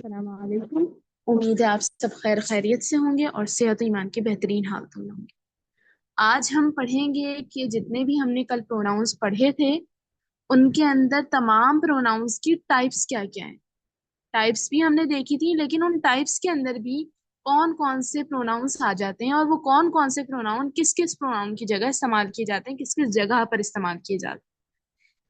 अस्सलामुअलैकुम। उम्मीद है आप सब खैर खैरियत से होंगे और सेहत ईमान के बेहतरीन हालत में होंगे। आज हम पढ़ेंगे कि जितने भी हमने कल प्रोनाउंस पढ़े थे उनके अंदर तमाम प्रोनाउंस की टाइप्स क्या क्या हैं। टाइप्स भी हमने देखी थी, लेकिन उन टाइप्स के अंदर भी कौन कौन से प्रोनाउंस आ जाते हैं और वो कौन कौन से प्रोनाउन किस किस प्रोनाउन की जगह इस्तेमाल किए जाते हैं, किस किस जगह पर इस्तेमाल किए जाते हैं।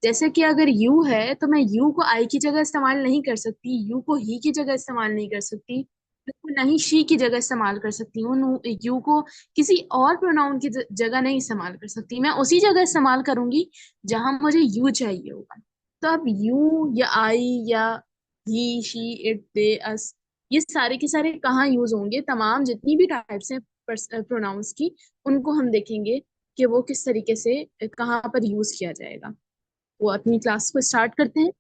जैसे कि अगर यू है तो मैं यू को आई की जगह इस्तेमाल नहीं कर सकती, यू को ही की जगह इस्तेमाल नहीं कर सकती, यू को नहीं शी की जगह इस्तेमाल कर सकती हूँ, यू को किसी और प्रोनाउन की जगह नहीं इस्तेमाल कर सकती। मैं उसी जगह इस्तेमाल करूंगी जहां मुझे यू चाहिए होगा। तो अब यू या आई या ही शी इट दे अस, ये सारे के सारे कहाँ यूज होंगे, तमाम जितनी भी टाइप्स हैं प्रोनाउंस की, उनको हम देखेंगे कि वो किस तरीके से कहाँ पर यूज किया जाएगा। वो अपनी क्लास को स्टार्ट करते हैं।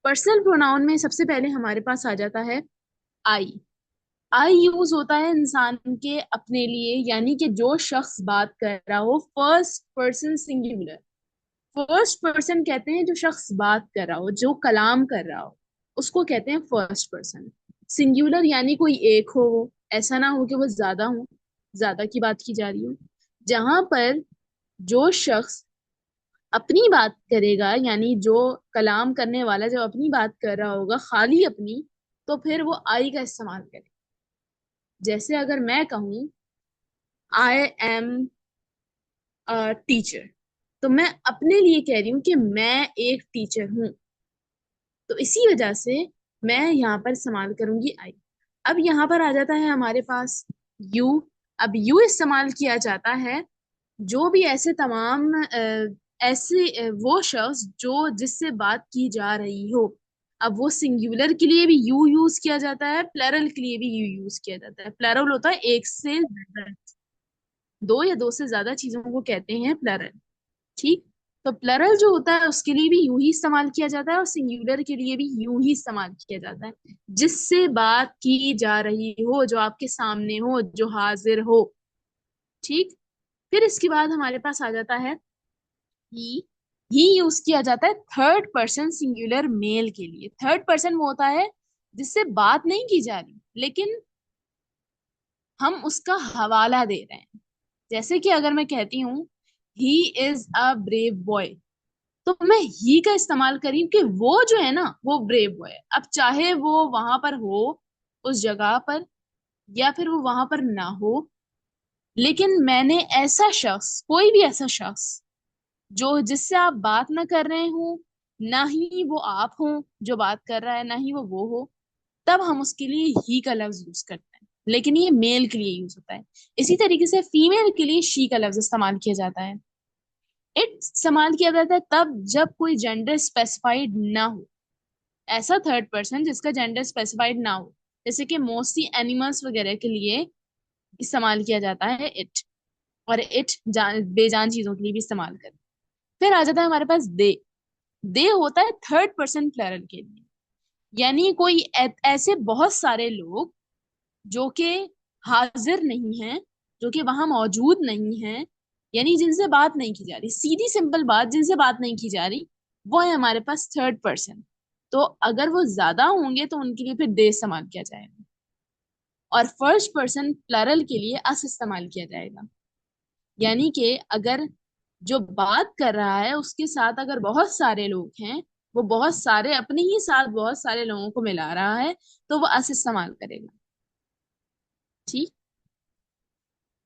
पर्सनल प्रोनाउन में सबसे पहले हमारे पास आ जाता है आई। आई यूज होता है इंसान के अपने लिए, यानी कि जो शख्स बात कर रहा हो, first person singular. First person कहते हैं जो शख्स बात कर रहा हो, जो कलाम कर रहा हो, उसको कहते हैं फर्स्ट पर्सन सिंगुलर। यानी कोई एक हो, वो ऐसा ना हो कि वो ज्यादा हो, ज्यादा की बात की जा रही हो। जहां पर जो शख्स अपनी बात करेगा, यानी जो कलाम करने वाला जब अपनी बात कर रहा होगा खाली अपनी, तो फिर वो आई का इस्तेमाल करे। जैसे अगर मैं कहूँ आई एम अ टीचर, तो मैं अपने लिए कह रही हूँ कि मैं एक टीचर हूँ, तो इसी वजह से मैं यहाँ पर इस्तेमाल करूंगी आई। अब यहाँ पर आ जाता है हमारे पास यू। अब यू इस्तेमाल किया जाता है जो भी ऐसे तमाम ऐसे वो शख्स जो जिससे बात की जा रही हो। अब वो सिंगुलर के लिए भी यू यूज किया जाता है, प्लरल के लिए भी यू यूज किया जाता है। प्लरल होता है एक से ज्यादा, दो या दो से ज्यादा चीजों को कहते हैं प्लरल। ठीक। तो प्लरल जो होता है उसके लिए भी यू ही इस्तेमाल किया जाता है और सिंगुलर के लिए भी यू ही इस्तेमाल किया जाता है, जिससे बात की जा रही हो, जो आपके सामने हो, जो हाजिर हो। ठीक। फिर इसके बाद हमारे पास आ जाता है ही। ही यूज किया जाता है थर्ड पर्सन सिंगुलर मेल के लिए। थर्ड पर्सन वो होता है जिससे बात नहीं की जा रही, लेकिन हम उसका हवाला दे रहे हैं। जैसे कि अगर मैं कहती हूँ he is a brave boy, तो मैं ही का इस्तेमाल करी कि वो जो है ना वो ब्रेव बॉय है। अब चाहे वो वहां पर हो, उस जगह पर, या फिर वो वहां पर ना हो, लेकिन मैंने ऐसा शख्स, कोई भी ऐसा शख्स जो जिससे आप बात ना कर रहे हो, ना ही वो आप हो जो बात कर रहा है, ना ही वो हो, तब हम उसके लिए ही का लफ्ज यूज करते हैं। लेकिन ये मेल के लिए यूज होता है। इसी तरीके से फीमेल के लिए शी का लफ्ज इस्तेमाल किया जाता है। इट इस्तेमाल किया जाता है तब जब कोई जेंडर स्पेसिफाइड ना हो, ऐसा थर्ड पर्सन जिसका जेंडर स्पेसिफाइड ना हो। जैसे कि मोस्टली एनिमल्स वगैरह के लिए इस्तेमाल किया जाता है इट, और इट बेजान चीजों के लिए भी इस्तेमाल करते हैं। फिर आ जाता है हमारे पास दे होता है थर्ड पर्सन प्लरल के लिए, यानी कोई ऐसे बहुत सारे लोग जो कि हाजिर नहीं हैं, जो कि वहां मौजूद नहीं हैं, यानी जिनसे बात नहीं की जा रही, सीधी सिंपल बात, जिनसे बात नहीं की जा रही, वो है हमारे पास थर्ड पर्सन। तो अगर वो ज्यादा होंगे तो उनके लिए फिर दे इस्तेमाल किया जाएगा, और फर्स्ट पर्सन प्लरल के लिए अस इस्तेमाल किया जाएगा। यानी कि अगर जो बात कर रहा है उसके साथ अगर बहुत सारे लोग हैं, वो बहुत सारे अपने ही साथ बहुत सारे लोगों को मिला रहा है, तो वो अस इस्तेमाल करेगा। ठीक।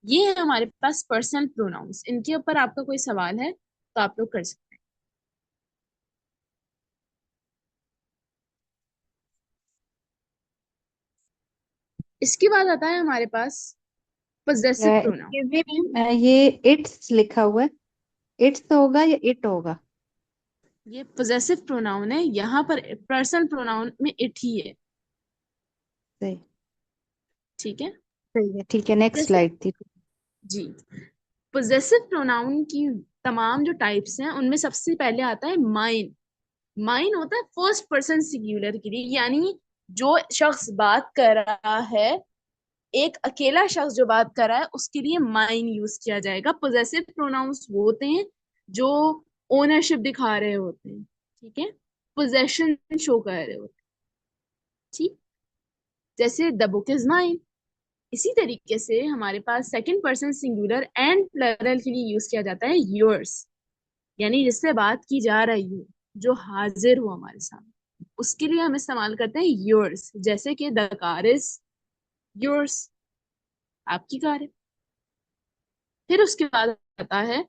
ये है हमारे पास पर्सनल प्रोनाउंस। इनके ऊपर आपका कोई सवाल है तो आप लोग कर सकते हैं। इसके बाद आता है हमारे पास possessive pronoun. Excuse me ma'am, ये इट्स लिखा हुआ है। इट्स होगा या इट होगा? ये पोजेसिव प्रोनाउन है, यहाँ पर पर्सनल प्रोनाउन में इट ही है। सही। ठीक है। सही है, ठीक है, नेक्स्ट जैसे, स्लाइड थी। जी, पोजेसिव प्रोनाउन की तमाम जो टाइप्स हैं उनमें सबसे पहले आता है माइन। माइन होता है फर्स्ट पर्सन सिंगुलर के लिए, यानी जो शख्स बात कर रहा है, एक अकेला शख्स जो बात कर रहा है, उसके लिए माइन यूज किया जाएगा। पोजेसिव प्रोनाउंस वो होते हैं जो ओनरशिप दिखा रहे होते हैं, ठीक है, पोजेशन शो कर रहे होते हैं। ठीक। जैसे द बुक इज माइन। इसी तरीके से हमारे पास second person singular and plural के लिए यूज किया जाता है योर्स, यानी जिससे बात की जा रही हो, जो हाजिर हो हमारे सामने, उसके लिए हम इस्तेमाल करते हैं योर्स। जैसे कि द कार इज योर्स, आपकी कार है। फिर उसके बाद आता है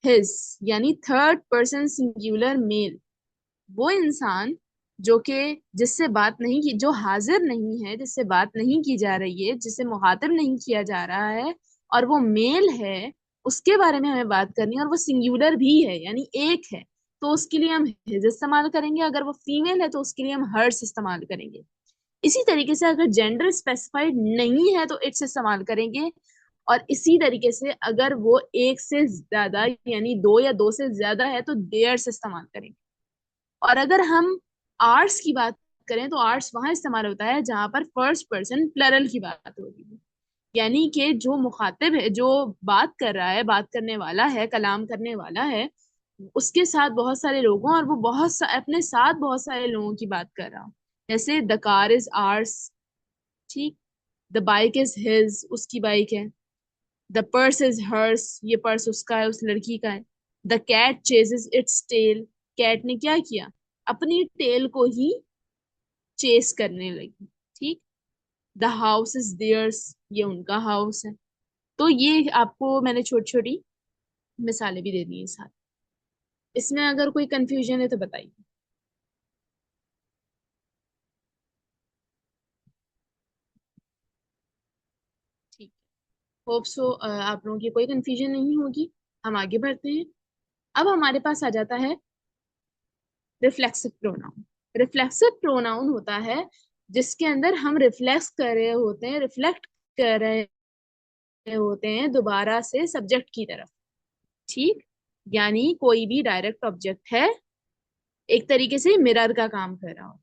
हिज, यानी थर्ड पर्सन सिंगुलर मेल। वो इंसान जो कि जिससे बात नहीं की, जो हाजिर नहीं है, जिससे बात नहीं की जा रही है, जिसे मुखातिब नहीं किया जा रहा है, और वो मेल है, उसके बारे में हमें बात करनी है, और वो सिंगुलर भी है यानी एक है, तो उसके लिए हम हिज इस्तेमाल करेंगे। अगर वो फीमेल है तो उसके लिए हम हर्स इस्तेमाल करेंगे। इसी तरीके से अगर जेंडर स्पेसिफाइड नहीं है तो इट्स इस्तेमाल करेंगे। और इसी तरीके से अगर वो एक से ज्यादा यानी दो या दो से ज्यादा है तो देयर्स इस्तेमाल करेंगे। और अगर हम आर्ट्स की बात करें तो आर्ट्स वहां इस्तेमाल होता है जहां पर फर्स्ट पर्सन प्लरल की बात होती है, यानी कि जो मुखातिब है, जो बात कर रहा है, बात करने वाला है, कलाम करने वाला है, उसके साथ बहुत सारे लोग हैं और वो अपने साथ बहुत सारे लोगों की बात कर रहा हो। जैसे द कार इज आर्स, ठीक। द बाइक इज हिज, उसकी बाइक है। द पर्स इज हर्स, ये पर्स उसका है, उस लड़की का है। The cat chases its tail, cat ने क्या किया, अपनी टेल को ही चेस करने लगी, ठीक। द हाउस इज देयर्स, ये उनका हाउस है। तो ये आपको मैंने छोटी छोटी मिसालें भी दे दी हैं साथ। इसमें अगर कोई कंफ्यूजन है तो बताइए। ठीक, होप सो आप लोगों की कोई कंफ्यूजन नहीं होगी। हम आगे बढ़ते हैं। अब हमारे पास आ जाता है रिफ्लेक्सिव प्रोनाउन। रिफ्लेक्सिव प्रोनाउन होता है जिसके अंदर हम रिफ्लेक्स कर रहे होते हैं, रिफ्लेक्ट कर रहे होते हैं दोबारा से सब्जेक्ट की तरफ, ठीक। यानी कोई भी डायरेक्ट ऑब्जेक्ट है, एक तरीके से मिरर का काम कर रहा हो।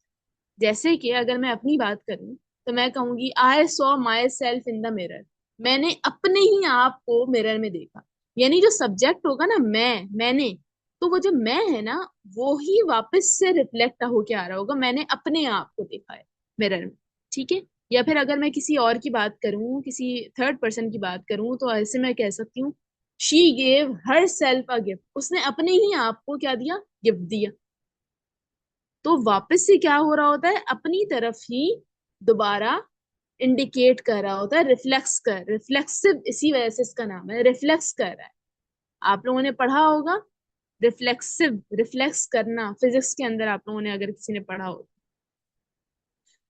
जैसे कि अगर मैं अपनी बात करूं तो मैं कहूंगी I saw my self in the mirror, मैंने अपने ही आप को मिरर में देखा। यानी जो सब्जेक्ट होगा ना, मैंने, तो वो जो मैं है ना, वो ही वापस से रिफ्लेक्ट होके आ रहा होगा, मैंने अपने आप को देखा है मिरर में, ठीक है। या फिर अगर मैं किसी और की बात करूं, किसी थर्ड पर्सन की बात करूं, तो ऐसे मैं कह सकती हूँ she gave her self a gift, उसने अपने ही आप को क्या दिया, गिफ्ट दिया। तो वापस से क्या हो रहा होता है, अपनी तरफ ही दोबारा इंडिकेट कर रहा होता है, रिफ्लेक्सिव, इसी वजह से इसका नाम है, रिफ्लेक्स कर रहा है। आप लोगों ने पढ़ा होगा रिफ्लेक्सिव, रिफ्लेक्स करना, फिजिक्स के अंदर आप लोगों ने अगर किसी ने पढ़ा हो।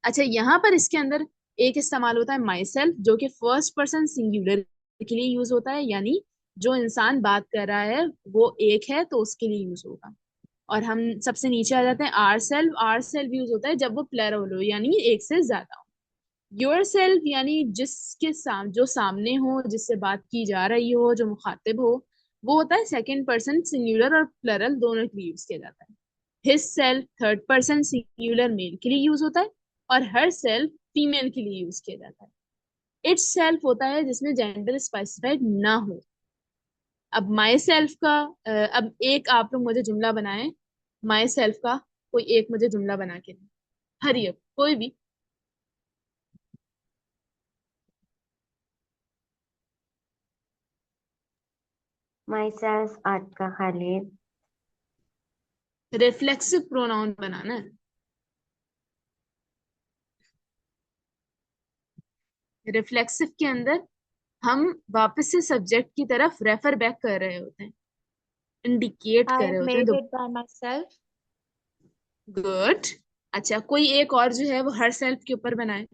अच्छा, यहाँ पर इसके अंदर एक इस्तेमाल होता है माई सेल्फ, जो कि फर्स्ट पर्सन सिंगुलर के लिए यूज होता है, यानी जो इंसान बात कर रहा है वो एक है तो उसके लिए यूज होगा। और हम सबसे नीचे आ जाते हैं आर सेल्फ यूज होता है जब वो प्लरल हो, यानी एक से ज्यादा हो। योर सेल्फ यानी जो सामने हो, जिससे बात की जा रही हो, जो मुखातिब हो, वो होता है सेकंड पर्सन सिंगुलर और प्लरल दोनों के लिए यूज किया जाता है। Himself third person singular male के लिए यूज होता है, और हर सेल्फ फीमेल के लिए यूज किया जाता है। इट्स सेल्फ होता है जिसमें जेंडर स्पेसिफाइड ना हो। अब माई सेल्फ का अब एक आप लोग मुझे जुमला बनाएं, माई सेल्फ का कोई एक मुझे जुमला बना के दें। हरी अप, कोई भी। myself Atka Khalid. Reflexive pronoun बनाना है। रिफ्लेक्सिव के अंदर हम वापस से सब्जेक्ट की तरफ रेफर बैक कर रहे होते हैं, इंडिकेट कर I रहे होते हैं। made तो it by myself. गुड। अच्छा, कोई एक और जो है वो हर सेल्फ के ऊपर बनाए।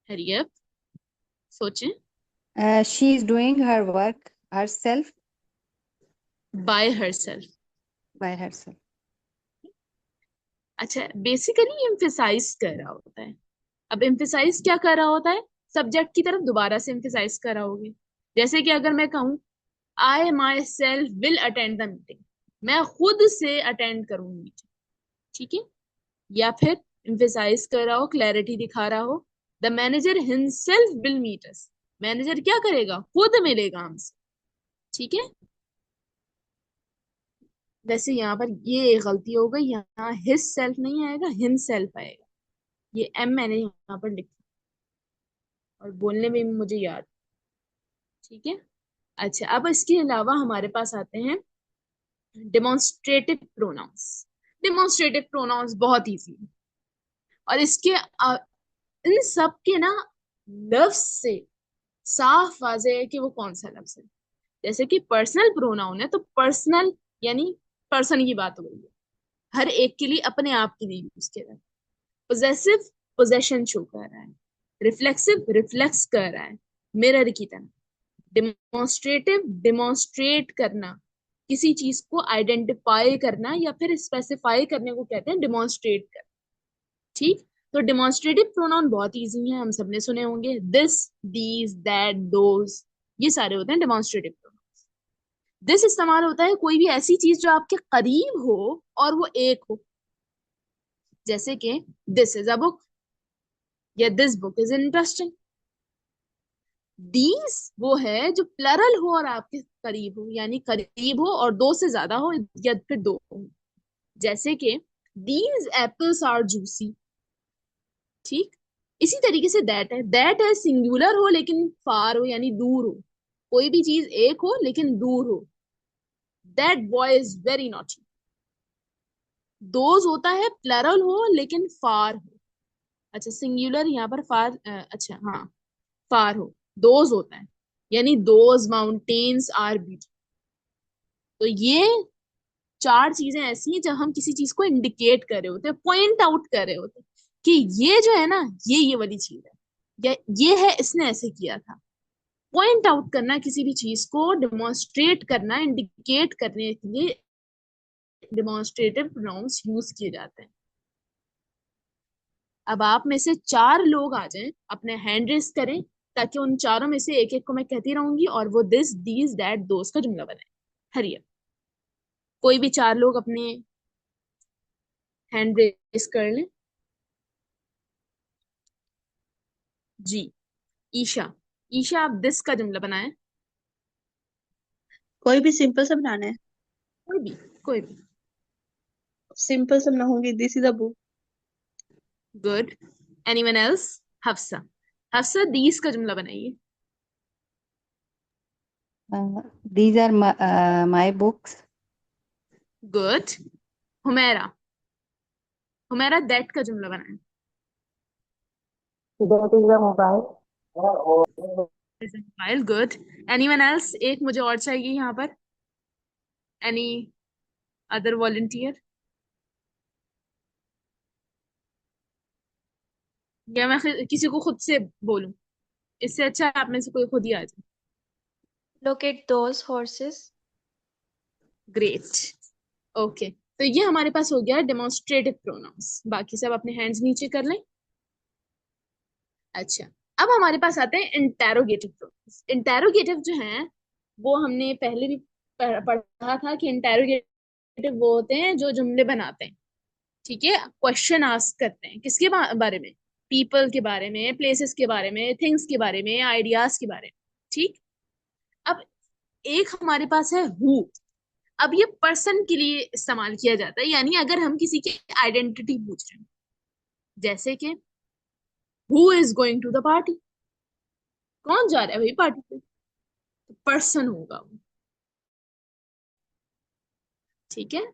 हरी अप, सोचें। She is doing her work herself bye her self. by herself. अच्छा, बेसिकली एम्फेसाइज कर रहा होता है। अब एम्फेसाइज क्या कर रहा होता है, सब्जेक्ट की तरफ दोबारा से एम्फेसाइज कर रहा होगे। जैसे कि अगर मैं कहूँ I myself will attend the meeting, मैं खुद से अटेंड करूंगी मीटिंग, ठीक है। या फिर एम्फेसाइज कर रहा हो, क्लैरिटी दिखा रहा हो, the manager himself will meet us, manager क्या करेगा, खुद मिलेगा हमसे, ठीक है। वैसे यहाँ पर ये एक गलती हो गई, यहाँ हिज सेल्फ नहीं आएगा, हिम सेल्फ आएगा। ये एम मैंने यहाँ पर लिखा और बोलने में भी मुझे याद। ठीक है। अच्छा, अब इसके अलावा हमारे पास आते हैं डेमोन्स्ट्रेटिव प्रोनाउंस। डेमोन्स्ट्रेटिव प्रोनाउंस बहुत इजी है, और इन सब के ना लफ्ज से साफ वाजे है कि वो कौन सा लफ्ज है। जैसे कि पर्सनल प्रोनाउन है तो पर्सनल यानी पर्सन की बात हो रही है, हर एक के लिए अपने आप के लिए यूज किया जाता है। पोजेसिव पोजेशन शो कर रहा है, रिफ्लेक्सिव रिफ्लेक्स कर रहा है, मिरर की तरह। डिमॉन्स्ट्रेटिव डिमॉन्स्ट्रेट करना, किसी चीज को आइडेंटिफाई करना या फिर स्पेसिफाई करने को कहते हैं डिमॉन्स्ट्रेट कर। ठीक। तो डिमॉन्स्ट्रेटिव प्रोनाउन बहुत इजी है, हम सबने सुने होंगे, दिस, दीज, दैट, दोज, ये सारे होते हैं डिमॉन्स्ट्रेटिव प्रोनाउन। दिस इस्तेमाल होता है कोई भी ऐसी चीज जो आपके करीब हो और वो एक हो, जैसे कि दिस इज अ बुक या this book is interesting. These वो है जो प्लरल हो और आपके करीब हो, यानी करीब हो और दो से ज्यादा हो या फिर दो हो, जैसे कि दीज एप्पल्स आर जूसी। ठीक। इसी तरीके से दैट है सिंगुलर हो लेकिन फार हो यानी दूर हो, कोई भी चीज एक हो लेकिन दूर हो। That boy is very naughty. Those होता है प्लरल हो लेकिन फार हो। अच्छा, सिंगुलर यहाँ पर फार, अच्छा हाँ, फार हो। दोज होता है यानी दोज माउंटेन्स आर ब्यूटीफुल। तो ये चार चीजें ऐसी हैं जब हम किसी चीज को इंडिकेट कर रहे होते हैं, पॉइंट आउट कर रहे होते हैं कि ये जो है ना, ये वाली चीज है, या ये है इसने ऐसे किया था। पॉइंट आउट करना, किसी भी चीज को डेमोन्स्ट्रेट करना, इंडिकेट करने के लिए डेमोन्स्ट्रेटिव प्रोनाउंस यूज किए जाते हैं। अब आप में से चार लोग आ जाएं, अपने हैंड रेस करें, ताकि उन चारों में से एक एक को मैं कहती रहूंगी और वो दिस, दीज, दैट, दोस्त का जुमला बनाए। हरिया, कोई भी चार लोग अपने हैंड रेस कर लें। जी, ईशा। ईशा, आप दिस का जुमला बनाए। कोई भी सिंपल सा बनाना है। कोई भी, कोई भी। सिंपल सा बनाऊंगी, this is a book. Good. Anyone else? Hafsa. Hafsa, these का जुमला बनाइए। These are my books. Good. Humera. Humera, that का जुमला बनाए। That is a mobile. Mobile. Good. Anyone else? एक मुझे और चाहिए यहाँ पर। Any other volunteer? या मैं किसी को खुद से बोलूं? इससे अच्छा आप में से कोई खुद ही आ जाए। Look at those horses. Great. Okay, तो ये हमारे पास हो गया डेमोन्स्ट्रेटिव प्रोनाउंस। बाकी सब अपने हैंड्स नीचे कर लें। अच्छा, अब हमारे पास आते हैं इंटेरोगेटिव प्रोनाउंस। इंटेरोगेटिव जो हैं वो हमने पहले भी पढ़ा था कि इंटेरोगेटिव वो होते हैं जो जुमले बनाते हैं। ठीक है, क्वेश्चन आस्क करते हैं किसके बारे में? पीपल के बारे में, प्लेसेस के बारे में, थिंग्स के बारे में, आइडियाज के बारे में। ठीक। अब एक हमारे पास है हु। अब ये पर्सन के लिए इस्तेमाल किया जाता है, यानी अगर हम किसी की आइडेंटिटी पूछ रहे हैं, जैसे कि who is going to the party, कौन जा रहा है भाई पार्टी पे, तो पर्सन होगा वो। ठीक है।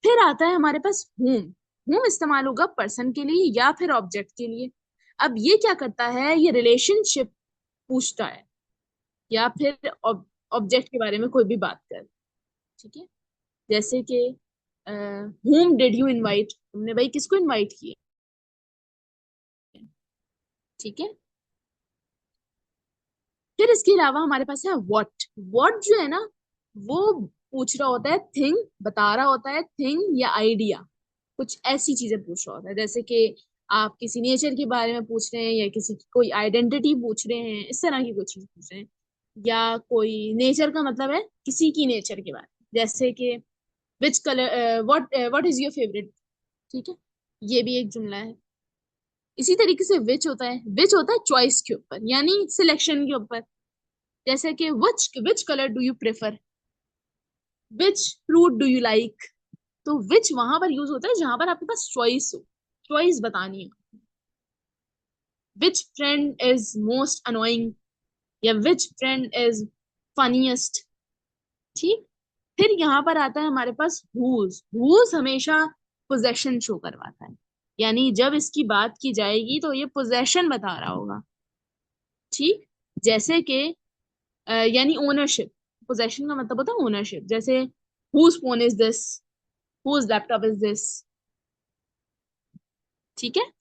फिर आता है हमारे पास whom। whom इस्तेमाल होगा पर्सन के लिए या फिर ऑब्जेक्ट के लिए। अब ये क्या करता है, ये रिलेशनशिप पूछता है या फिर ऑब्जेक्ट के बारे में कोई भी बात कर। ठीक है, जैसे कि whom did you invite, तुमने भाई किसको इनवाइट किया। ठीक है। फिर इसके अलावा हमारे पास है व्हाट। व्हाट जो है ना, वो पूछ रहा होता है थिंग, बता रहा होता है थिंग या आइडिया, कुछ ऐसी चीजें पूछ रहा होता है, जैसे कि आप किसी नेचर के बारे में पूछ रहे हैं या किसी की कोई आइडेंटिटी पूछ रहे हैं, इस तरह की कोई चीज पूछ रहे हैं। या कोई नेचर का मतलब है किसी की नेचर के बारे में, जैसे कि which colour, what is your favourite. ठीक है, ये भी एक जुमला है। इसी तरीके से विच होता है चॉइस के ऊपर यानी सिलेक्शन के ऊपर, जैसे कि which colour do you prefer. Which fruit do you like, तो विच वहां पर यूज होता है जहां पर आपके पास चॉइस हो, चॉइस बतानी है। विच फ्रेंड इज मोस्ट अनोइंग, या विच फ्रेंड इज फनीएस्ट। ठीक। फिर यहाँ पर आता है हमारे पास हुज। हुज हमेशा पोजेशन शो करवाता है, यानी जब इसकी बात की जाएगी तो ये पोजेशन बता रहा होगा। ठीक। जैसे कि यानी ओनरशिप, पोजेशन का मतलब होता है ओनरशिप। जैसे whose phone is this, whose laptop is this. ठीक है।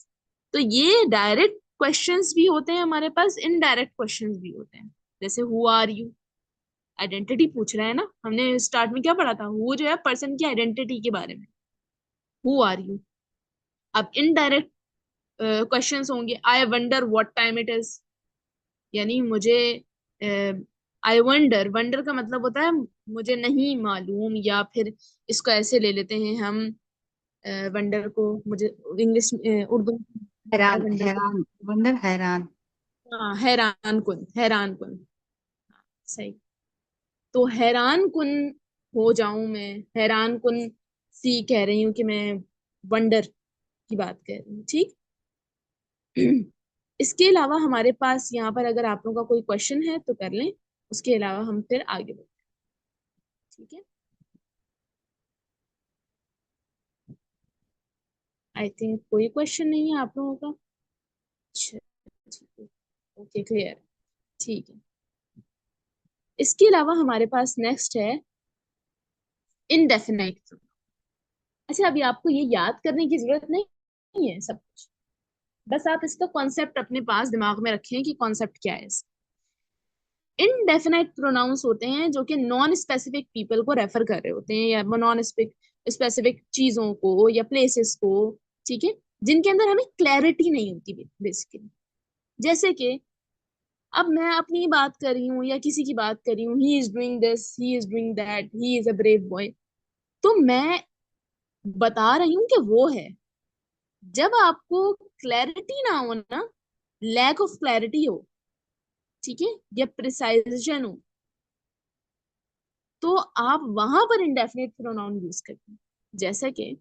तो ये डायरेक्ट क्वेश्चंस भी होते हैं हमारे पास, इनडायरेक्ट क्वेश्चंस भी होते हैं। जैसे हु आर यू, आइडेंटिटी पूछ रहा है ना, हमने स्टार्ट में क्या पढ़ा था, हु जो है पर्सन की आइडेंटिटी के बारे में, हु आर यू। अब इनडायरेक्ट क्वेश्चंस होंगे, I wonder what time it is, यानी मुझे आई वंडर, वंडर का मतलब होता है मुझे नहीं मालूम, या फिर इसको ऐसे ले लेते हैं हम, वंडर को मुझे इंग्लिश उर्दू में आता है हैरान, वंडर को। हैरान, वंडर, हैरान। हाँ, हैरान कुन, हैरान कुन। सही। तो हैरान कुन हो जाऊं मैं, हैरान कुन सी कह रही हूँ कि मैं वंडर की बात कर रही हूँ। ठीक। इसके अलावा हमारे पास यहाँ पर अगर आप लोगों का कोई क्वेश्चन है तो कर लें, उसके अलावा हम फिर आगे बढ़ते हैं। ठीक है। आई थिंक कोई क्वेश्चन नहीं है आप लोगों का। अच्छा, ठीक है। Okay, clear. ठीक है। इसके अलावा हमारे पास नेक्स्ट है इनडेफिनाइट। अच्छा, अभी आपको ये याद करने की जरूरत नहीं है सब कुछ, बस आप इसका कॉन्सेप्ट अपने पास दिमाग में रखें कि कॉन्सेप्ट क्या है। इनडेफिनाइट प्रोनाउंस होते हैं जो कि नॉन स्पेसिफिक पीपल को रेफर कर रहे होते हैं, या नॉन स्पेसिफिक चीजों को या प्लेसेस को। ठीक है। जिनके अंदर हमें क्लैरिटी नहीं होती बेसिकली। जैसे कि अब मैं अपनी बात कर रही हूँ या किसी की बात कर रही हूँ, he is doing this, he is doing that, he is a brave boy, तो मैं बता रही हूँ कि वो है। जब आपको क्लैरिटी ना हो ना, लैक ऑफ क्लैरिटी हो, ठीक है, या प्रिसाइजेशन हो, तो आप वहां पर इंडेफिनिट प्रोनाउन यूज करते हैं। जैसे कि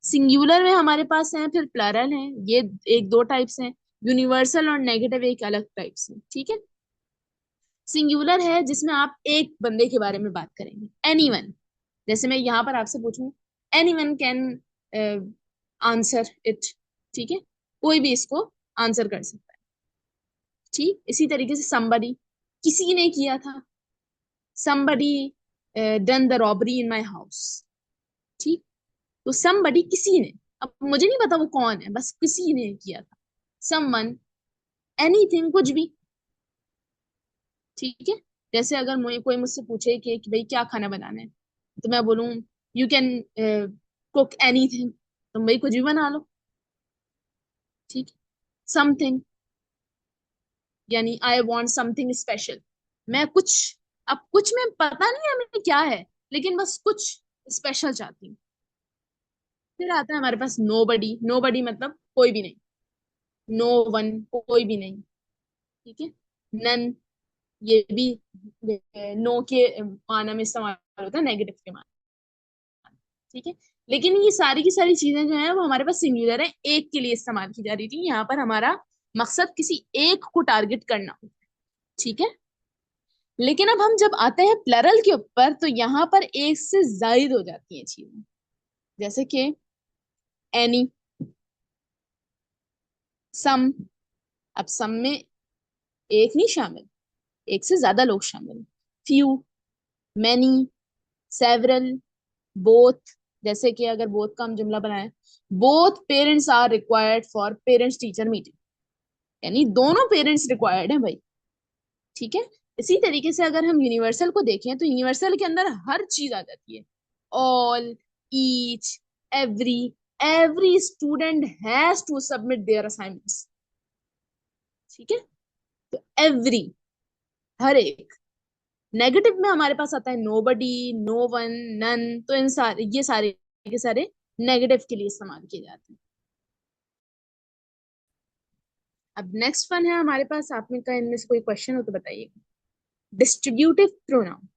सिंगुलर में हमारे पास है, फिर प्लरल है, ये एक दो टाइप्स हैं। यूनिवर्सल और नेगेटिव एक अलग टाइप्स हैं। ठीक है। सिंगुलर है जिसमें आप एक बंदे के बारे में बात करेंगे, एनीवन। जैसे मैं यहाँ पर आपसे पूछूं, एनीवन कैन आंसर इट। ठीक है। कोई भी इसको आंसर कर सकता है। ठीक। इसी तरीके से somebody, किसी ने किया था, somebody done the robbery in my house। ठीक। तो somebody किसी ने, अब मुझे नहीं पता वो कौन है, बस किसी ने किया था। someone, anything, कुछ भी। ठीक है। जैसे अगर मुझे कोई मुझसे पूछे कि भाई क्या खाना बनाना है, तो मैं बोलूँ यू कैन कुक एनीथिंग, तुम भाई कुछ भी बना लो। ठीक। समथिंग, यानी आई वांट समथिंग स्पेशल, मैं कुछ, अब कुछ में पता नहीं है हमें क्या है, लेकिन बस कुछ स्पेशल चाहती हूँ। फिर आता है हमारे पास नोबडी। नोबडी मतलब कोई भी नहीं, नो वन, कोई भी नहीं। ठीक है। नन, ये भी नो के माना में इस्तेमाल होता है, नेगेटिव के माना। ठीक है। लेकिन ये सारी की सारी चीजें जो है वो हमारे पास सिंगुलर है, एक के लिए इस्तेमाल की जा रही थी। यहाँ पर हमारा मकसद किसी एक को टारगेट करना होता है। ठीक है। लेकिन अब हम जब आते हैं प्लरल के ऊपर, तो यहाँ पर एक से जायद हो जाती हैं चीजें। जैसे कि एनी, सम। अब सम में एक नहीं शामिल, एक से ज्यादा लोग शामिल। Few, many, several, both. जैसे कि अगर बोथ का हम जुमला बनाए, both parents are required for parents teacher meeting, यानी दोनों पेरेंट्स रिक्वायर्ड हैं भाई। ठीक है। इसी तरीके से अगर हम यूनिवर्सल को देखें, तो यूनिवर्सल के अंदर हर चीज आ जाती है। All, each, every, every student has to submit their assignments. ठीक है। तो एवरी, हर एक। नेगेटिव में हमारे पास आता है नोबडी, नो वन, नन। तो इन सारे, ये सारे के सारे नेगेटिव के लिए इस्तेमाल किए जाते हैं। अब नेक्स्ट वन है हमारे पास, आपने कहा इनमें से कोई क्वेश्चन हो तो बताइए। Distributive pronoun.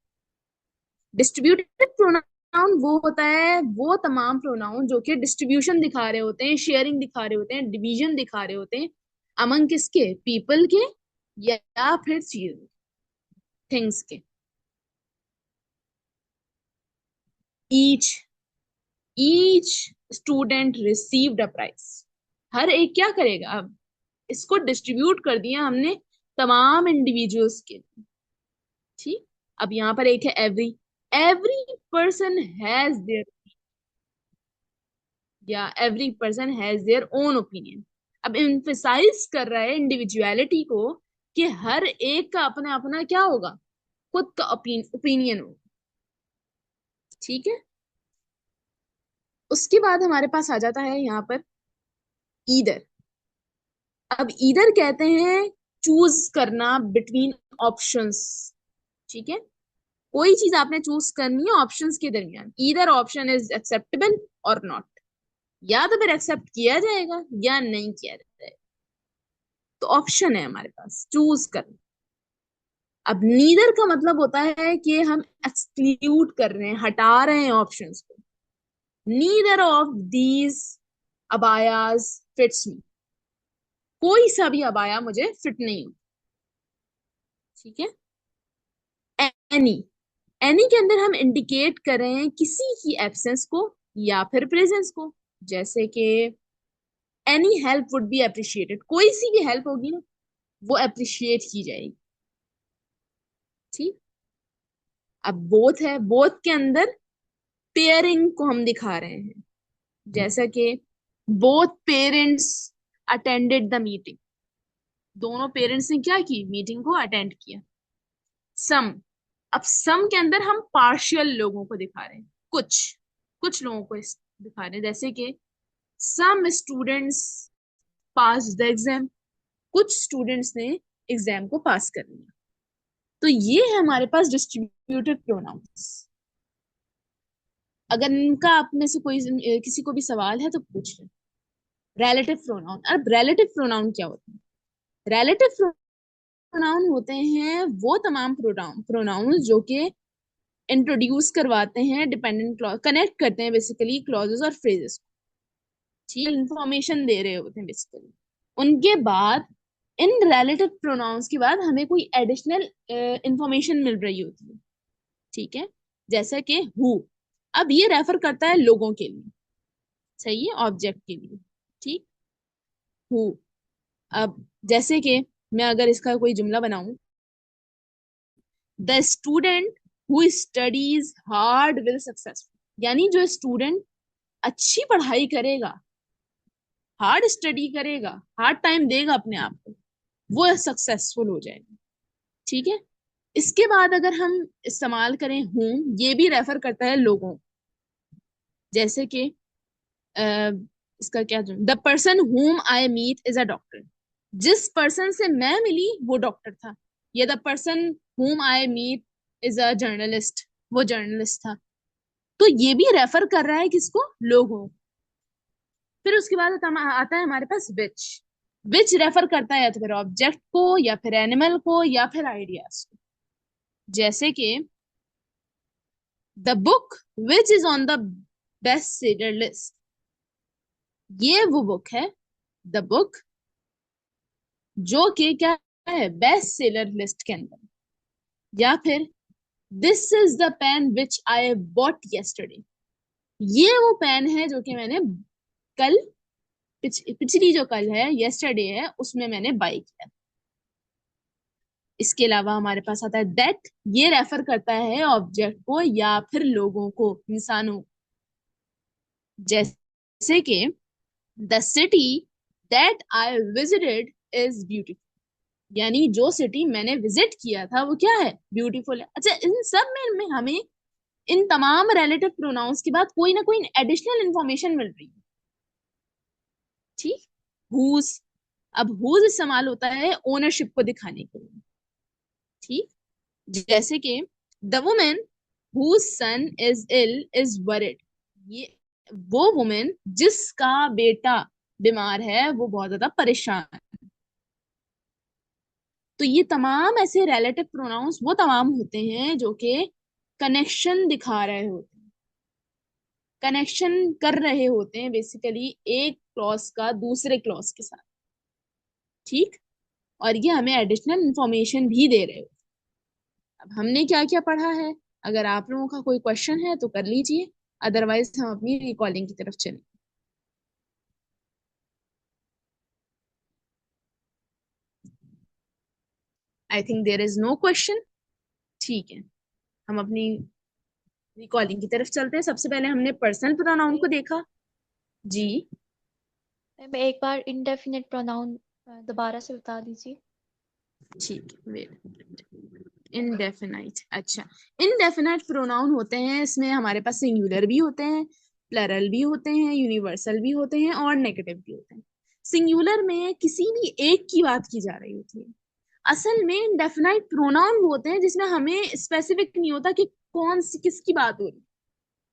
डिस्ट्रीब्यूटिव प्रोनाउन वो होता है, वो तमाम प्रोनाउन जो कि डिस्ट्रीब्यूशन दिखा रहे होते हैं, शेयरिंग दिखा रहे होते हैं, डिवीजन दिखा रहे होते हैं अमंग किसके, पीपल के या फिर चीज, थिंग्स के। Each each student received a prize. हर एक क्या करेगा, अब इसको डिस्ट्रीब्यूट कर दिया हमने तमाम इंडिविजुअल्स के लिए। ठीक, अब यहाँ पर एक है every, every person has their, या every person has their own opinion. अब एम्फसाइज कर रहा है इंडिविजुअलिटी को कि हर एक का अपना अपना क्या होगा, खुद का ओपिनियन होगा। ठीक है, उसके बाद हमारे पास आ जाता है यहाँ पर ईदर। अब ईदर कहते हैं चूज करना बिटवीन ऑप्शंस। ठीक है, कोई चीज आपने चूज करनी है ऑप्शंस के दरमियान, ईदर ऑप्शन इज एक्सेप्टेबल और नॉट, या तो फिर एक्सेप्ट किया जाएगा या नहीं किया जाएगा। तो ऑप्शन है हमारे पास चूज करना। अब नीदर का मतलब होता है कि हम एक्सक्लूड कर रहे हैं, हटा रहे हैं ऑप्शंस को। Neither of these abayas fits me, कोई सा भी अबाया मुझे फिट नहीं हो। ठीक है, एनी, एनी के अंदर हम इंडिकेट कर रहे हैं किसी की एब्सेंस को या फिर प्रेजेंस को। जैसे कि any help would be appreciated, कोई सी भी हेल्प होगी ना वो अप्रिशिएट की जाएगी। ठीक, अब बोथ है, बोथ के अंदर पेयरिंग को हम दिखा रहे हैं, जैसा कि both parents attended the meeting, दोनों पेरेंट्स ने क्या की, मीटिंग को अटेंड किया। सम, अब सम के अंदर हम पार्शियल लोगों को दिखा रहे हैं, कुछ कुछ लोगों को दिखा रहे हैं, जैसे कि some students pass the exam, कुछ स्टूडेंट्स ने एग्जाम को पास कर लिया। तो ये है हमारे पास डिस्ट्रीब्यूटिव प्रोनाउंस। अगर इनका आप में से कोई किसी को भी सवाल है तो पूछ लें। रिलेटिव प्रोनाउन, अब रिलेटिव प्रोनाउन क्या होता है? रिलेटिव प्रोनाउन होते हैं वो तमाम प्रोनाउन जो कि इंट्रोड्यूस करवाते हैं डिपेंडेंट क्लॉज, कनेक्ट करते हैं बेसिकली क्लॉजेस और फ्रेजेस को। ठीक, इंफॉर्मेशन दे रहे होते हैं बेसिकली। उनके बाद इन रिलेटिव प्रोनाउंस के बाद हमें कोई एडिशनल इंफॉर्मेशन मिल रही होती है। ठीक है, जैसा कि हु, अब ये रेफर करता है लोगों के लिए, सही है, ऑब्जेक्ट के लिए। ठीक, हु। अब जैसे कि मैं अगर इसका कोई जुमला बनाऊं, the student who studies hard will successful, यानी जो स्टूडेंट अच्छी पढ़ाई करेगा, हार्ड स्टडी करेगा, हार्ड टाइम देगा अपने आप को, वो सक्सेसफुल हो जाएगा। ठीक है, इसके बाद अगर हम इस्तेमाल करें हूं, ये भी रेफर करता है लोगों, जैसे कि इसका क्या, the person whom I meet is a doctor, जिस पर्सन से मैं मिली वो डॉक्टर था। या the person whom I meet is a journalist, वो जर्नलिस्ट था। तो ये भी रेफर कर रहा है किसको, लोगों। फिर उसके बाद आता है हमारे पास विच रेफर करता है या तो फिर ऑब्जेक्ट को या फिर एनिमल को या फिर आइडियाज को। जैसे कि the book which is on the best seller list, ये वो बुक है, द बुक जो कि क्या है, बेस्ट सेलर लिस्ट के अंदर। या फिर this is the pen which I bought yesterday, ये वो पेन है जो कि मैंने कल, पिछली जो कल है, yesterday है, उसमें मैंने बाई किया। इसके अलावा हमारे पास आता है दैट, ये रेफर करता है ऑब्जेक्ट को या फिर लोगों को, इंसानों को। जैसे कि the city that I visited is beautiful, यानी जो सिटी मैंने विजिट किया था वो क्या है, ब्यूटीफुल है। अच्छा, इन सब में हमें इन तमाम रिलेटिव प्रोनाउंस के बाद कोई ना कोई एडिशनल इंफॉर्मेशन मिल रही है। ठीक, हुज, अब हुज इस्तेमाल होता है ओनरशिप को दिखाने के लिए। ठीक, जैसे कि the women whose son is ill is worried, ये वो वुमेन जिसका बेटा बीमार है, वो बहुत ज्यादा परेशान है। तो ये तमाम ऐसे रिलेटिव प्रोनाउंस वो तमाम होते हैं जो कि कनेक्शन दिखा रहे होते हैं, कनेक्शन कर रहे होते हैं बेसिकली एक क्लॉज का दूसरे क्लॉज के साथ। ठीक। और ये हमें एडिशनल इंफॉर्मेशन भी दे रहे हो। अब हमने क्या क्या पढ़ा है, अगर आप लोगों का कोई क्वेश्चन है तो कर लीजिए, अदरवाइज हम अपनी रिकॉर्डिंग की तरफ चलें। I think there is no question. ठीक है, हम अपनी रिकॉर्डिंग की तरफ चलते हैं। सबसे पहले हमने पर्सनल प्रोनाउन को देखा। जी। मैम एक बार इंडेफिनिट प्रोनाउन दोबारा से बता दीजिए। ठीक है, वेट। इनडेफिनाइट, अच्छा। इनडेफिनाइट प्रोनाउन होते हैं, इसमें हमारे पास सिंगुलर भी होते हैं, प्लरल भी होते हैं, यूनिवर्सल भी होते हैं और नेगेटिव भी होते हैं। सिंगुलर में किसी भी एक की बात की जा रही होती है। असल में इनडेफिनाइट प्रोनाउन होते हैं जिसमें हमें स्पेसिफिक नहीं होता कि कौन सी किसकी बात हो रही है,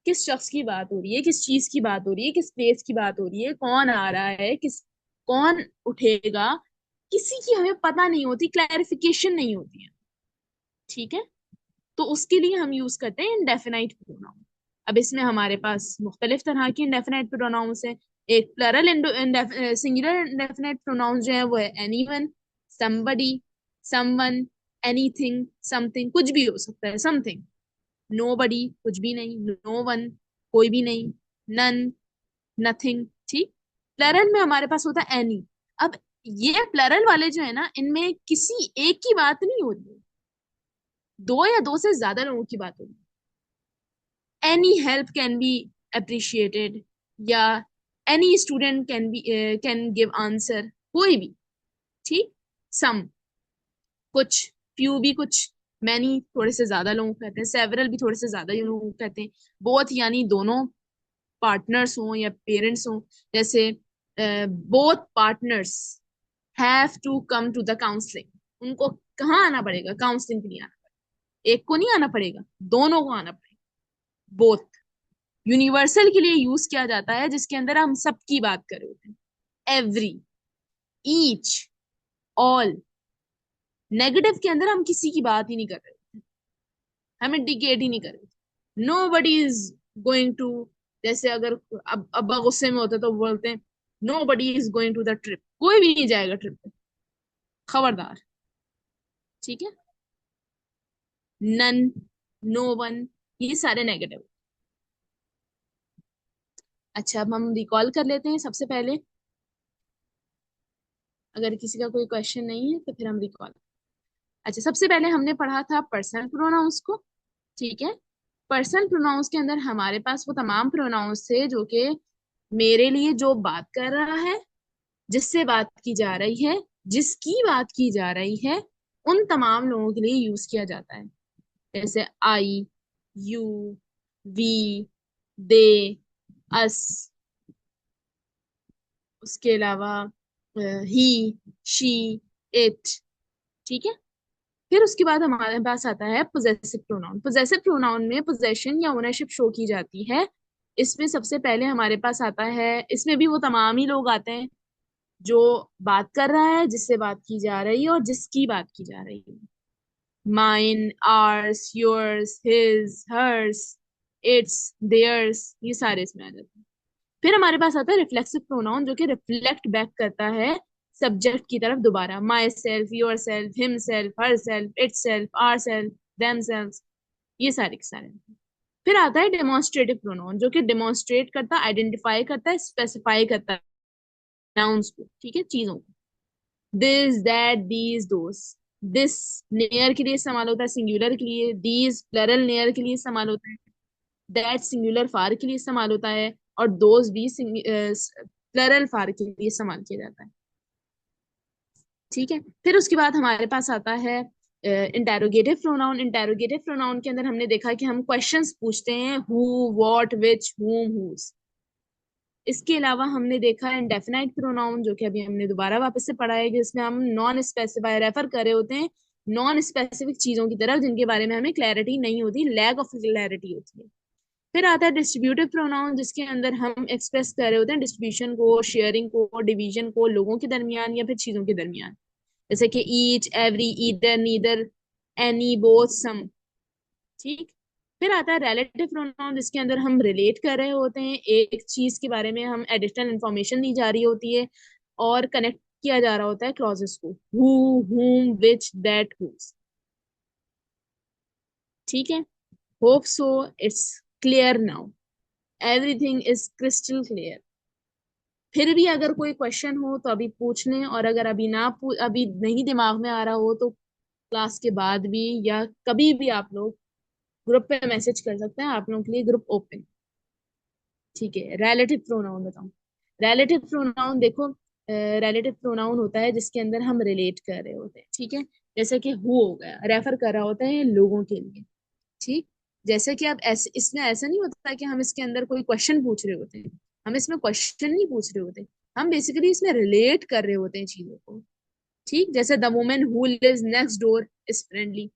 किस शख्स की बात हो रही है, किस चीज की बात हो रही है, किस प्लेस की बात हो रही है, कौन आ रहा है, किस कौन उठेगा, किसी की हमें पता नहीं होती, क्लैरिफिकेशन नहीं होती है। ठीक है, तो उसके लिए हम यूज करते हैं इंडेफिनाइट प्रोनाउन। अब इसमें हमारे पास मुख्तलिफ तरह के इंडेफिनाइट प्रोनाउंस हैं। एक प्लरल सिंगुलर इंडेफिनाइट प्रोनाउंस जो है वो है anyone, somebody, someone, anything, something, कुछ भी हो सकता है, समथिंग, नोबडी, कुछ भी नहीं, नो वन, कोई भी नहीं, नन, नथिंग। ठीक। प्लरल में हमारे पास होता है एनी। अब ये प्लरल वाले जो है ना, इनमें किसी एक की बात नहीं हो रही है, दो या दो से ज्यादा लोगों की बात हो रही है। Any help can be appreciated, या any student can give answer, कोई भी। ठीक। सम, कुछ, फ्यू भी कुछ, मैनी थोड़े से ज्यादा लोगों को कहते हैं, सेवरल भी थोड़े से ज्यादा लोगों को कहते हैं, बोथ यानी दोनों पार्टनर्स हों या पेरेंट्स हों। जैसे both partners have to come to the counselling, उनको कहाँ आना पड़ेगा काउंसलिंग के लिए? आना पड़ेगा, एक को नहीं आना पड़ेगा, दोनों को आना पड़ेगा। बोथ यूनिवर्सल के लिए यूज किया जाता है जिसके अंदर हम सबकी बात कर रहे होते हैं, एवरी, ईच, ऑल। नेगेटिव के अंदर हम किसी की बात ही नहीं कर रहे होते, हम इंडिकेट ही नहीं कर रहे। Nobody is going to, जैसे अगर अब अब्बा गुस्से में होते तो बोलते हैं nobody is going to the trip, कोई भी नहीं जाएगा ट्रिप पे, खबरदार। ठीक है। नन, नो वन, ये सारे नेगेटिव। अच्छा, अब हम रिकॉल कर लेते हैं सबसे पहले, अगर किसी का कोई क्वेश्चन नहीं है तो फिर हम रिकॉल। अच्छा, सबसे पहले हमने पढ़ा था पर्सनल प्रोनाउंस को। ठीक है। पर्सनल प्रोनाउंस के अंदर हमारे पास वो तमाम प्रोनाउंस थे जो कि मेरे लिए जो बात कर रहा है, जिससे बात की जा रही है, जिसकी बात की जा रही है, उन तमाम लोगों के लिए यूज किया जाता है। जैसे आई, यू, वी, दे, अस, उसके अलावा ही, शी, इट। ठीक है। फिर उसके बाद हमारे पास आता है पोजेसिव प्रोनाउन। पोजेसिव प्रोनाउन में पोजेशन या ओनरशिप शो की जाती है। इसमें सबसे पहले हमारे पास आता है, इसमें भी वो तमाम ही लोग आते हैं जो बात कर रहा है, जिससे बात की जा रही है और जिसकी बात की जा रही है। Mine, ours, yours, his, hers, its, theirs, ये सारे इसमें आ जाते हैं। फिर हमारे पास आता है रिफ्लेक्सिव प्रोनाउन जो कि रिफ्लेक्ट बैक करता है सब्जेक्ट की तरफ दोबारा। Myself, yourself, himself, herself, itself, ourself, themself, ये सारे के सारे। फिर आता है डेमोन्स्ट्रेटिव प्रोनाउन जो कि डेमोन्स्ट्रेट करता है, आइडेंटिफाई करता है, स्पेसिफाई करता है नाउन्स को। ठीक है, चीजों को। This, that, these, those. This near के लिए इस्तेमाल होता है, सिंगुलर के लिए। दीज प्लरल नेयर के लिए इस्तेमाल होता है। दैट सिंगुलर फार के लिए इस्तेमाल होता है। और दोज भी प्लरल फार के लिए इस्तेमाल किया जाता है। ठीक है। फिर उसके बाद हमारे पास आता है इंटेरोगेटिव प्रोनाउन। इंटेरोगेटिव प्रोनाउन के अंदर हमने देखा कि हम क्वेश्चंस पूछते हैं, who, what, which, whom, whose। इसके अलावा हमने देखा इंडेफिनाइट प्रोनाउन जो कि अभी हमने दोबारा वापस से पढ़ा है, जिसमें हम नॉन स्पेसिफाई रेफर कर रहे होते हैं नॉन स्पेसिफिक चीजों की तरफ जिनके बारे में हमें क्लैरिटी नहीं होती, लैक ऑफ क्लैरिटी होती है। फिर आता है डिस्ट्रीब्यूटिव प्रोनाउन जिसके अंदर हम एक्सप्रेस कर रहे होते हैं डिस्ट्रीब्यूशन को, शेयरिंग को, डिवीजन को, लोगों के दरमियान या फिर चीजों के दरमियान। जैसे कि each, every, either, neither, any, both, some. ठीक। फिर आता है रिलेटिव प्रोनाउन, जिसके अंदर हम रिलेट कर रहे होते हैं, एक चीज के बारे में हम एडिशनल इंफॉर्मेशन दी जा रही होती है और कनेक्ट किया जा रहा होता है क्लॉजेस को, who, whom, which, that, whose। ठीक है, hope so it's clear now, everything is crystal clear. फिर भी अगर कोई क्वेश्चन हो तो अभी पूछ लें, और अगर अभी नहीं दिमाग में आ रहा हो तो क्लास के बाद भी या कभी भी आप लोग ग्रुप पे मैसेज कर सकते हैं, आप लोगों के लिए ग्रुप ओपन। ठीक है, रिलेटिव प्रोनाउन बताऊं। रिलेटिव प्रोनाउन देखो, रिलेटिव प्रोनाउन होता है जिसके अंदर हम रिलेट कर रहे होते हैं। ठीक है, जैसे कि हु हो गया, रेफर कर रहा होता है लोगों के लिए। ठीक, जैसे कि अब ऐसे इसमें ऐसा नहीं होता कि हम इसके अंदर कोई क्वेश्चन पूछ रहे होते हैं, हम इसमें क्वेश्चन नहीं पूछ रहे होते, हम बेसिकली इसमें रिलेट कर रहे होते हैं चीजों को। ठीक, जैसे the women who lives next door is friendly,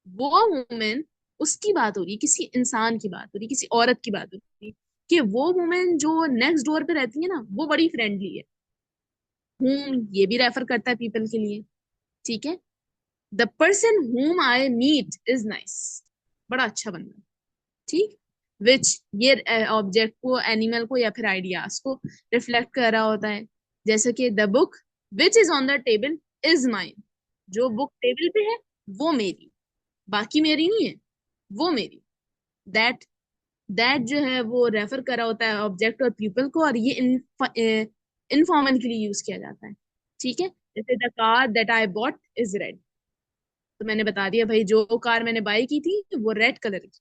वो वुमेन, उसकी बात हो रही, किसी इंसान की बात हो रही, किसी औरत की बात हो रही, कि वो वुमेन जो नेक्स्ट डोर पे रहती है ना वो बड़ी फ्रेंडली है। ये भी रेफर करता है पीपल के लिए। ठीक है, the person whom I meet is nice, बड़ा अच्छा बंदा। ठीक, विच, ये ऑब्जेक्ट को, एनिमल को या फिर आइडियाज को रिफ्लेक्ट कर रहा होता है। जैसे कि the book which is on the table is mine, जो बुक टेबल पे है वो मेरी, बाकी मेरी नहीं है, वो मेरी। दैट, दैट जो है वो रेफर कर रहा होता है ऑब्जेक्ट और पीपल को, और ये इनफॉर्मल के लिए यूज किया जाता है। ठीक है, जैसे the car that I bought is red, तो मैंने बता दिया भाई जो कार मैंने बाई की थी वो रेड कलर की।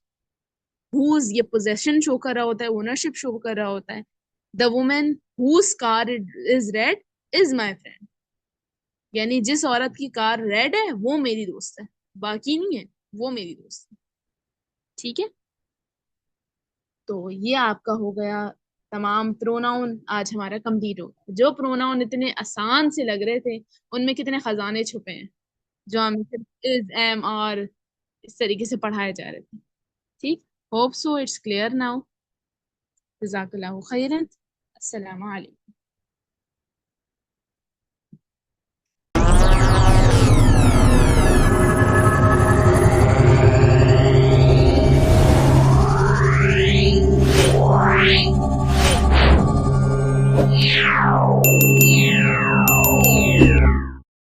हुज, ये पोजेशन शो कर रहा होता है, ओनरशिप शो कर रहा होता है। The women whose car is red is my friend, यानी जिस औरत की कार रेड है वो मेरी दोस्त है, बाकी नहीं है, वो मेरी दोस्त है। ठीक है, तो ये आपका हो गया तमाम प्रोनाउन, आज हमारा कंप्लीट हो गया। जो प्रोनाउन इतने आसान से लग रहे थे उनमें कितने खजाने छुपे हैं, जो हम सिर्फ इज, एम, आर इस तरीके से पढ़ाए जा रहे थे। ठीक, hope so it's clear now. जज़ाकल्लाहु खैरन। अस्सलाम वालेकुम।